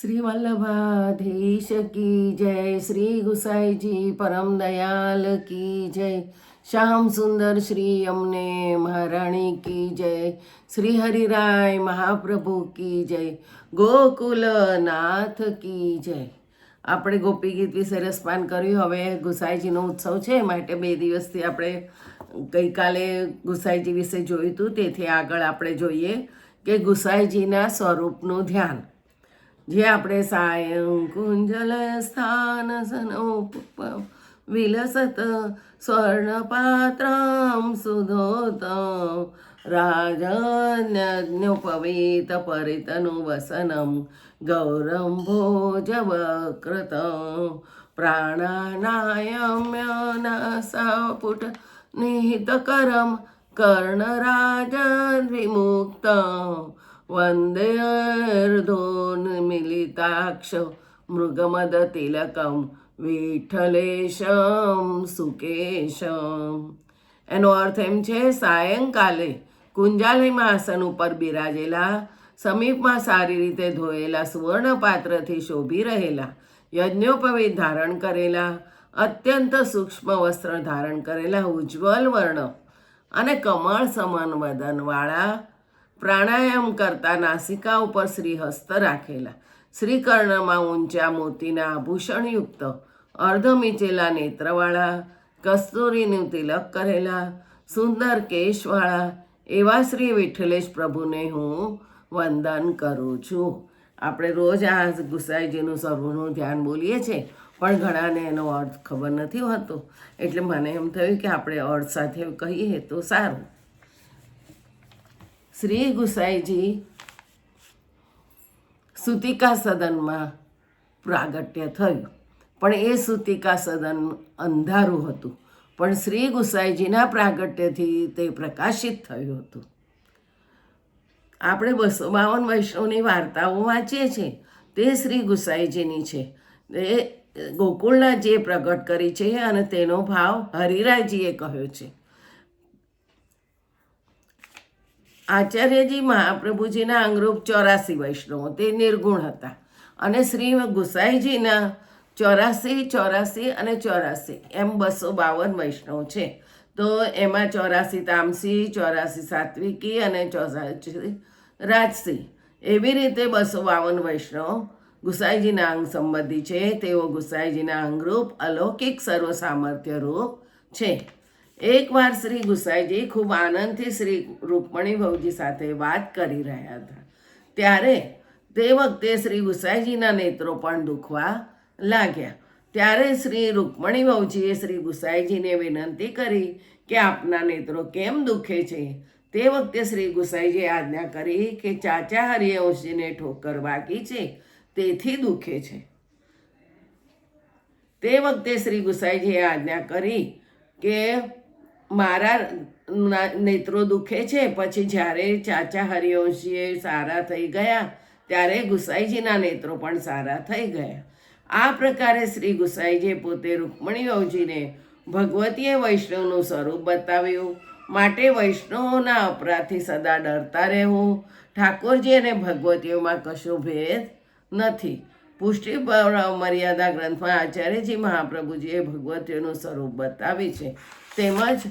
श्री वल्लभाधीश की जय। श्री गुसाई जी परम दयाल की जय। श्याम सुंदर श्री यमुने महाराणी की जय। श्री हरिराय महाप्रभु की जय। ગોકુલ નાથ કી જય। આપણે ગોપી ગીત વિશે રસપાન કર્યું। હવે ગુસાઈજીનો ઉત્સવ છે, માટે 2 દિવસથી આપણે ગઈકાલે ગુસાઈજી વિશે જોયું હતું, તેથી આગળ આપણે જોઈએ કે ગુસાઈજીના સ્વરૂપનું ધ્યાન, જે આપણે સાયં કુંજલ સ્થાન સનોપ વિલસત સ્વર્ણપાત્રમ સુધોતમ રાજન્યોપવીત પરિતનું વસનમ ગૌરમ ભોજવક્રત પ્રાણાનાયમ્યનાસાપુટ નિહિતકરમ કર્ણરાજદ્વિમુક્ત વંદે અર્ધોન્મિલિતાક્ષ મૃગમદતિલકમ વિઠ્ઠલેશમ સુકેશમ। એનો અર્થ એમ છે, સાયંકાલે કુંજાલયમાં આસન ઉપર બિરાજેલા, સમીપમાં સારી રીતે ધોયેલા સુવર્ણપાત્રથી શોભી રહેલા, યજ્ઞોપવીત ધારણ કરેલા, અત્યંત સૂક્ષ્મ વસ્ત્ર ધારણ કરેલા, ઉજ્જવલ વર્ણ અને કમળ સમાન વદનવાળા, પ્રાણાયામ કરતા નાસિકા ઉપર શ્રીહસ્ત રાખેલા, શ્રીકર્ણમાં ઊંચા મોતીના આભૂષણયુક્ત, અર્ધમીચેલા નેત્રવાળા, કસ્તુરીનું તિલક કરેલા, સુંદર કેશવાળા એવા શ્રી વિઠ્ઠલેશ પ્રભુને હું વંદન કરું છું। આપણે રોજ આ ગુસાઈજીનું સર્વનું ધ્યાન બોલીએ છીએ, પણ ઘણાને એનો અર્થ ખબર નથી હોતો, એટલે મને એમ થયું કે આપણે અર્થ સાથે કહીએ તો સારું। શ્રી ગુસાઈજી સૂતિકા સદનમાં પ્રાગટ્ય થયું, પણ એ સૂતિકા સદન અંધારું હતું, પણ શ્રી ગુસાઈજીના પ્રાગટ્યથી તે પ્રકાશિત થયું હતું। આપણે 252 વૈષ્ણવની વાર્તાઓ વાંચીએ છીએ, તે શ્રી ગુસાઈજીની છે। એ ગોકુળના જે પ્રગટ કરી છે અને તેનો ભાવ હરિરાયજીએ કહ્યો છે। આચાર્યજી મહાપ્રભુજીના અંગરૂપ 84 વૈષ્ણવો તે નિર્ગુણ હતા, અને શ્રી ગુસાઈજીના 84 અને 84 એમ 252 વૈષ્ણવ છે। તો એમાં 84 તામસી, 84 સાત્વિકી અને 84 રાજસી, એવી રીતે 252 વૈષ્ણવ ગુસાઈજીના અંગ સંબંધી છે। તેઓ ગુસાઈજીના અંગરૂપ અલૌકિક સર્વ સામર્થ્ય રૂપ છે। એકવાર શ્રી ગુસાઈજી ખૂબ આનંદથી શ્રી રૂકમણી વહુજી સાથે વાત કરી રહ્યા હતા, ત્યારે તે વખતે શ્રી ગુસાઈજીના નેત્રો પણ દુખવા લાગ્યા। ત્યારે શ્રી રૂકમણી વહુજીએ શ્રી ગુસાઈજીને વિનંતી કરી કે આપના નેત્રો કેમ દુખે છે? તે વખતે શ્રી ગુસાઈજીએ આજ્ઞા કરી કે ચાચા હરિવંશજીને ઠોકર વાગી છે, તેથી દુખે છે। તે વખતે શ્રી ગુસાઈજીએ આજ્ઞા કરી કે મારા નેત્રો દુખે છે। પછી જ્યારે ચાચા હરિવંશજીએ સારા થઈ ગયા, ત્યારે ગુસાઈજીના નેત્રો પણ સારા થઈ ગયા। આ પ્રકારે શ્રી ગુસાઈજીએ પોતે રૂકમણી વહુજીને ભગવતીય વૈષ્ણવનું સ્વરૂપ બતાવ્યું, માટે વૈષ્ણવોના અપરાધથી સદા ડરતા રહેવું। ઠાકોરજી અને ભગવતીઓમાં કશો ભેદ નથી। પુષ્ટિ મર્યાદા ગ્રંથમાં આચાર્યજી મહાપ્રભુજીએ ભગવતીઓનું સ્વરૂપ બતાવી છે। તેમજ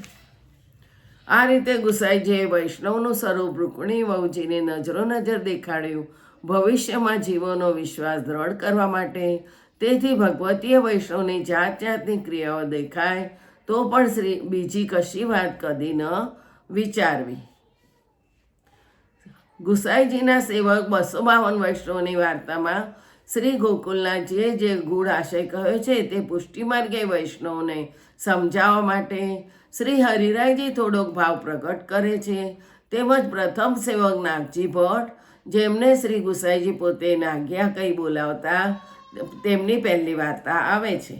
આ રીતે ગુસાઈજીએ વૈષ્ણવનું સ્વરૂપ રૂકમણી વહુજીને નજરો નજર દેખાડ્યું, ભવિષ્યમાં જીવોનો વિશ્વાસ દ્રઢ કરવા માટે। તેથી ભગવતીય વૈષ્ણવની જાત જાતની ક્રિયાઓ દેખાય તો પણ બીજી કશી વાત કદી ન વિચારવી। ગુસાઈજીના સેવક 252 વૈષ્ણવની વાર્તામાં શ્રી ગોકુલનાથજીએ જે ગૂઢ આશય કહ્યો છે, તે પુષ્ટિ માર્ગે વૈષ્ણવને સમજાવવા માટે શ્રી હરિરાયજી થોડોક ભાવ પ્રગટ કરે છે। તેમજ પ્રથમ સેવક નાગજી ભટ્ટ, જેમને શ્રી ગુસાઈજી પોતે નાગિયા કહી બોલાવતા, તેમની પહેલી વાર્તા આવે છે।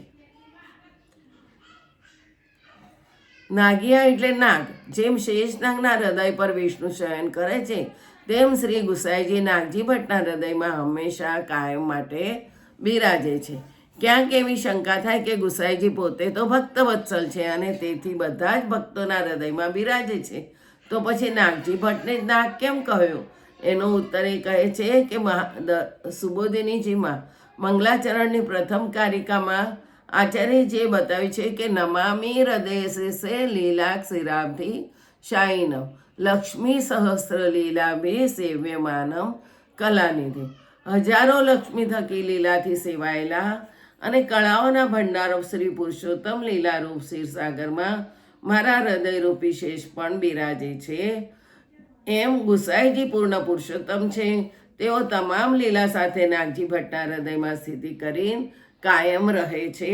નાગિયા એટલે નાગ, જેમ શેષનાગના હૃદય પર વિષ્ણુ શયન કરે છે, તેમ શ્રી ગુસાઈજી નાગજી ભટ્ટના હૃદયમાં હંમેશા કાયમ માટે બિરાજે છે। ક્યાંક એવી શંકા થાય કે ગુસાઈજી પોતે તો ભક્ત વત્સલ છે અને તેથી બધા જ ભક્તોના હૃદયમાં બિરાજે છે, તો પછી નાગજી ભટ્ટને નાગ કેમ કહ્યો? એનો ઉત્તર એ કહે છે કે સુબોધિનીજીમાં મંગલાચરણની પ્રથમ કારિકામાં આચાર્યજીએ બતાવ્યું છે કે નમામી હૃદય શિશે લીલા ક્ષીરાબ્ધિ શાયીનમ લક્ષ્મી સહસ્ત્ર લીલાભી સેવ્યમાનમ કલાનિધિ. હજારો લક્ષ્મી થકી લીલાથી સેવાયેલા અને કળાઓના ભંડારો શ્રી પુરુષોત્તમ લીલારૂપ ક્ષીરસાગરમાં મારા હૃદયરૂપી શેષ પણ બિરાજે છે. એમ ગુસાઈજી પૂર્ણ પુરુષોત્તમ છે. તેઓ તમામ લીલા સાથે નાગજી ભટ્ટના હૃદયમાં સ્થિતિ કરીને કાયમ રહે છે.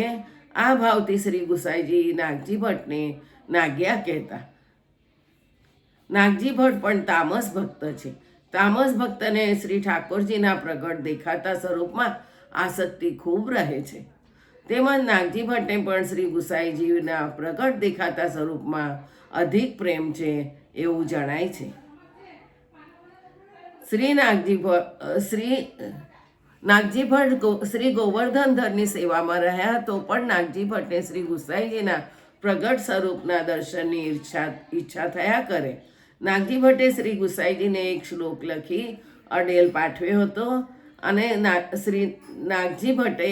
આ ભાવથી શ્રી ગુસાઈજી નાગજી ભટ્ટને નાગ્યા કહેતા. નાગજી ભટ્ટ પણ તામસ ભક્ત છે. તામસ ભક્તને શ્રી ઠાકોરજીના પ્રગટ દેખાતા સ્વરૂપમાં આસક્તિ ખૂબ રહે છે. તેમજ નાગજી ભટ્ટને પણ શ્રી ગુસાઈજીના પ્રગટ દેખાતા સ્વરૂપમાં અધિક પ્રેમ છે એવું જણાય છે. શ્રી નાગજી ભટ્ટ શ્રી ગોવર્ધનધરની સેવામાં રહ્યા તો પણ નાગજી ભટ્ટને શ્રી ગુસાઈજીના પ્રગટ સ્વરૂપના દર્શનની ઈચ્છા થયા કરે. નાગજી ભટ્ટે શ્રી ગુસાઈજીને એક શ્લોક લખી અડેલ પાઠવ્યો હતો અને નાગજી ભટ્ટે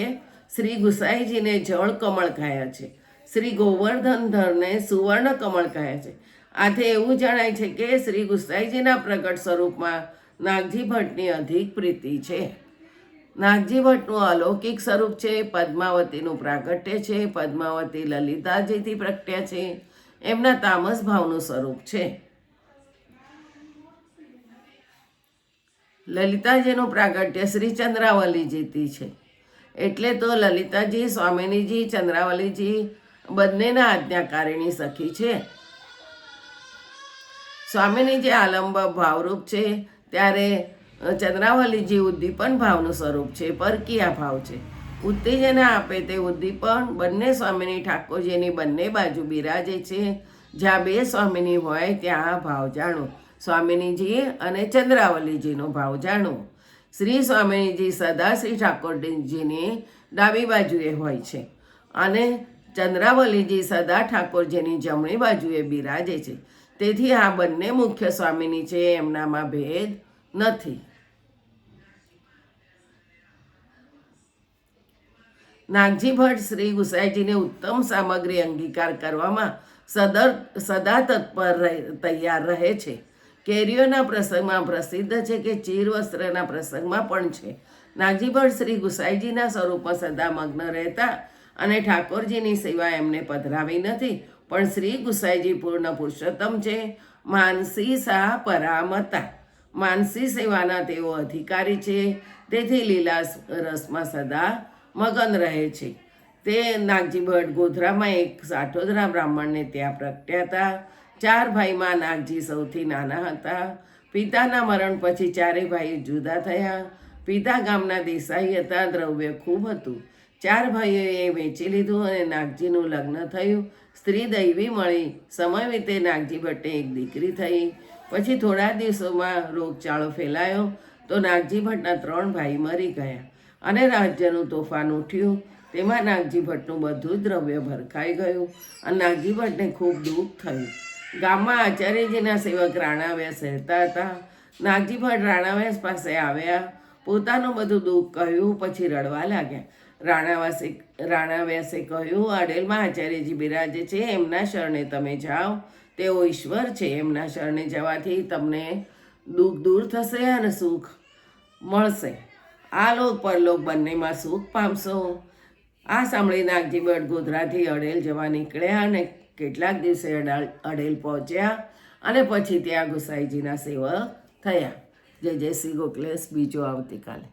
શ્રી ગુસાઈજીને જળ કમળ કહ્યા છે. શ્રી ગોવર્ધનધરને સુવર્ણ કમળ કહ્યા છે. આથી એવું જણાય છે કે શ્રી ગુસાઈજીના પ્રગટ સ્વરૂપમાં નાગજી ભટ્ટની અધિક પ્રીતિ છે. નાગજી ભટ્ટનું અલૌકિક સ્વરૂપ છે. પદ્માવતીનું પ્રાગટ્ય છે. પદ્માવતી લલિતાજીથી પ્રગટ્યા છે. એમના તામસ ભાવનું સ્વરૂપ છે. લલિતાજીનું પ્રાગટ્ય શ્રી ચંદ્રાવલીજીથી છે. એટલે તો લલિતાજી સ્વામિનીજી ચંદ્રાવલીજી બંનેના આજ્ઞાકારીણી સખી છે. સ્વામિનીજી આલંબ ભાવરૂપ છે, ત્યારે ચંદ્રાવલીજી ઉદ્દીપન ભાવનું સ્વરૂપ છે. પરકીયા ભાવ છે. ઉત્તેજના આપે તે ઉદ્દીપન બંને સ્વામિની ઠાકોરજીની બંને બાજુ બિરાજે છે. જ્યાં બે સ્વામિની હોય ત્યાં આ ભાવ જાણો. સ્વામિનીજી અને ચંદ્રાવલીજીનો ભાવ જાણો. શ્રી સ્વામિનીજી સદા શ્રી ઠાકોરજીની ડાબી બાજુએ હોય છે અને ચંદ્રાવલીજી સદા ઠાકોરજીની જમણી બાજુએ બિરાજે છે. તેથી આ બંને મુખ્ય સ્વામિની છે, એમનામાં ભેદ નથી. નાગજી ભટ્ટ શ્રી ગુસાઈજીને ઉત્તમ સામગ્રી અંગીકાર કરવામાં સદા તત્પર તૈયાર રહે છે. કેરીઓના પ્રસંગમાં પ્રસિદ્ધ છે કે ચીરવસ્ત્રના પ્રસંગમાં પણ છે. નાગજી ભટ્ટ શ્રી ગુસાઈજીના સ્વરૂપમાં સદા મગ્ન રહેતા અને ઠાકોરજીની સેવા એમને પધરાવી નથી, પણ શ્રી ગુસાઈજી પૂર્ણ પુરુષોત્તમ છે. માનસી સા પરામતા માનસી સેવાના તેઓ અધિકારી છે. તેથી લીલા રસમાં સદા મગન રહે છે. તે નાગજી ભટ્ટ ગોધરામાં એક સાઠોદરા બ્રાહ્મણને ત્યાં પ્રગટ્યા હતા. 4 ભાઈમાં નાગજી સૌથી નાના હતા. પિતાના મરણ પછી 4 ભાઈ જુદા થયા. પિતા ગામના દેસાઈ હતા. દ્રવ્ય ખૂબ હતું. 4 ભાઈઓએ વેચી લીધું અને નાગજીનું લગ્ન થયું. સ્ત્રી દૈવી મળી. સમય વીતે નાગજી ભટ્ટે એક દીકરી થઈ. પછી થોડા દિવસોમાં રોગચાળો ફેલાયો તો નાગજી ભટ્ટના 3 ભાઈ મરી ગયા અને રાજ્યનું તોફાન ઉઠ્યું. તેમાં નાગજી ભટ્ટનું બધું જ દ્રવ્ય ભરખાઈ ગયું અને નાગજી ભટ્ટને ખૂબ દુઃખ થયું. ગામમાં આચાર્યજીના સેવક રાણાવ્યાસ રહેતા હતા. નાગજી ભટ્ટ રાણાવ્યાસ પાસે આવ્યા. પોતાનું બધું દુઃખ કહ્યું. પછી રડવા લાગ્યા. રાણાવ્યાસે કહ્યું, અડેલમાં આચાર્યજી બિરાજે છે, એમના શરણે તમે જાઓ. તેઓ ઈશ્વર છે. એમના શરણે જવાથી તમને દુઃખ દૂર થશે અને સુખ મળશે. આ લોક પરલોક બંનેમાં સુખ પામશો. આ સાંભળી નાગજી ભટ્ટ ગોધરાથી અડેલ જવા નીકળ્યા અને કેટલાક દિવસે અડેલ પહોંચ્યા અને પછી ત્યાં ગુસાઈજીના સેવક થયા. જય જય શ્રી ગોકલેશ. બીજો આવતીકાલે.